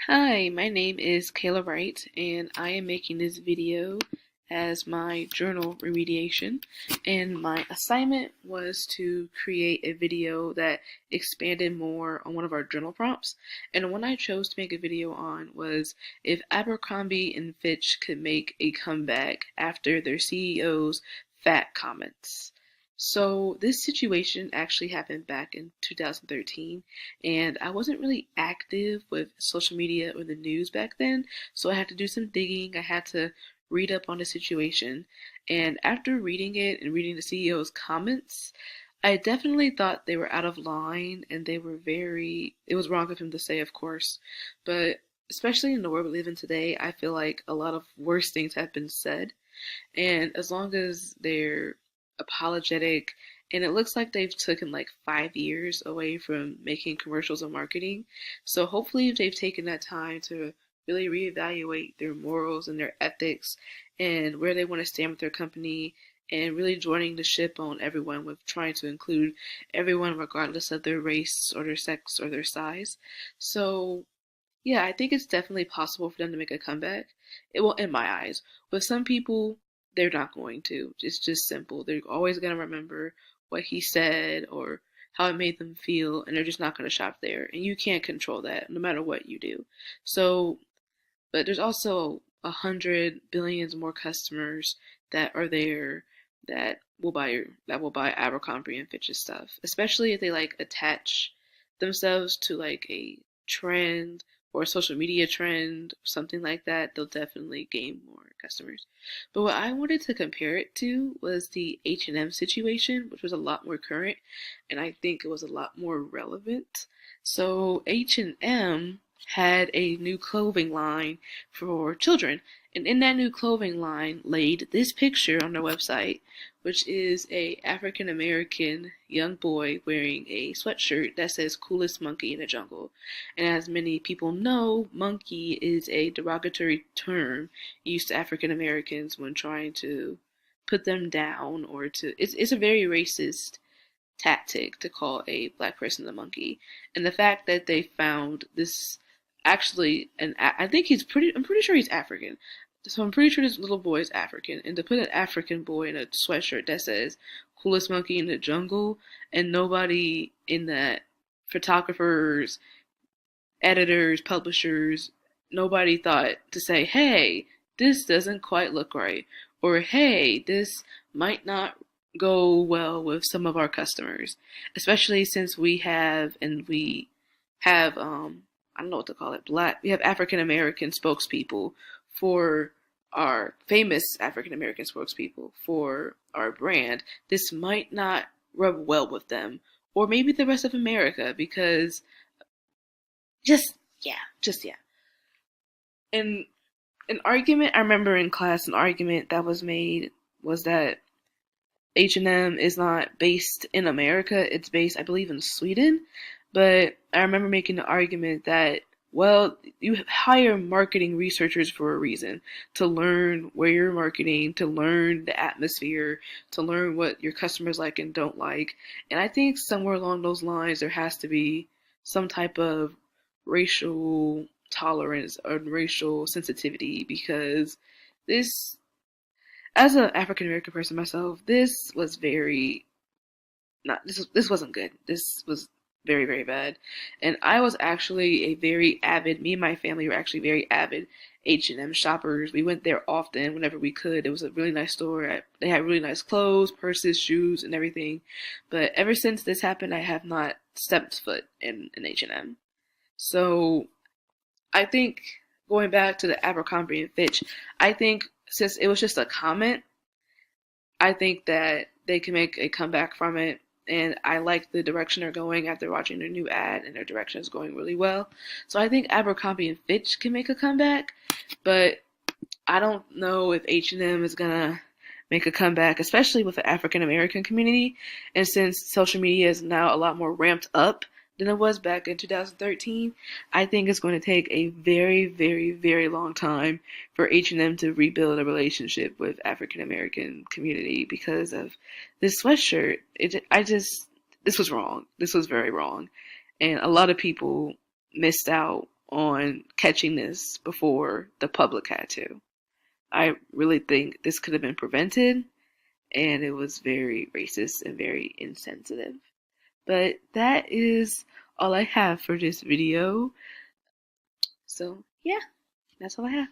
Hi, my name is Kayla Wright, and I am making this video as my journal remediation. And my assignment was to create a video that expanded more on one of our journal prompts. And the one I chose to make a video on was if Abercrombie and Fitch could make a comeback after their CEO's fat comments. So this situation actually happened back in 2013, and I wasn't really active with social media or the news back then, so I had to do some digging. I had to read up on the situation, and after reading it and reading the CEO's comments, I definitely thought they were out of line and they were it was wrong of him to say, of course, but especially in the world we live in today, I feel like a lot of worse things have been said, and as long as they're apologetic, and it looks like they've taken like 5 years away from making commercials and marketing. So hopefully they've taken that time to really reevaluate their morals and their ethics and where they want to stand with their company, and really joining the ship on everyone with trying to include everyone regardless of their race or their sex or their size. So yeah, I think it's definitely possible for them to make a comeback. It will, in my eyes. With some people, they're not going to. It's just simple. They're always going to remember what he said or how it made them feel, and they're just not going to shop there. And you can't control that, no matter what you do. So, but there's also 100 billions more customers that are there that will buy Abercrombie and Fitch's stuff, especially if they like attach themselves to like a trend or a social media trend, something like that. They'll definitely gain more customers. But what I wanted to compare it to was the H&M situation, which was a lot more current, and I think it was a lot more relevant. So H&M had a new clothing line for children, and in that new clothing line laid this picture on their website, which is a African American young boy wearing a sweatshirt that says coolest monkey in the jungle. And as many people know, monkey is a derogatory term used to African Americans when trying to put them down, or to it's a very racist tactic to call a black person a monkey. And the fact that they found this, actually, and I think I'm pretty sure he's African. So I'm pretty sure this little boy is African. And to put an African boy in a sweatshirt that says coolest monkey in the jungle, and nobody in that, photographers, editors, publishers, nobody thought to say, hey, this doesn't quite look right. Or hey, this might not go well with some of our customers. Especially since we have I don't know what to call it, we have African American spokespeople for our famous African American spokespeople for our brand. This might not rub well with them, or maybe the rest of America, because just yeah. And an argument I remember in class, an argument that was made was that H&M is not based in America. It's based, I believe, in Sweden. But I remember making the argument that, well, you hire marketing researchers for a reason, to learn where you're marketing, to learn the atmosphere, to learn what your customers like and don't like. And I think somewhere along those lines, there has to be some type of racial tolerance or racial sensitivity, because this, as an African American person myself, this was very not this wasn't good. This was very, very bad. And I was actually a very avid, me and my family were actually very avid H&M shoppers. We went there often whenever we could. It was a really nice store. They had really nice clothes, purses, shoes, and everything. But ever since this happened, I have not stepped foot in H&M. So I think, going back to the Abercrombie and Fitch, I think since it was just a comment, I think that they can make a comeback from it. And I like the direction they're going after watching their new ad, and their direction is going really well. So I think Abercrombie and Fitch can make a comeback, but I don't know if H&M is gonna make a comeback, especially with the African American community. And since social media is now a lot more ramped up than it was back in 2013, I think it's going to take a very, very, very long time for H&M to rebuild a relationship with African American community because of this sweatshirt. This was wrong. This was very wrong. And a lot of people missed out on catching this before the public had to. I really think this could have been prevented, and it was very racist and very insensitive. But that is all I have for this video. So yeah, that's all I have.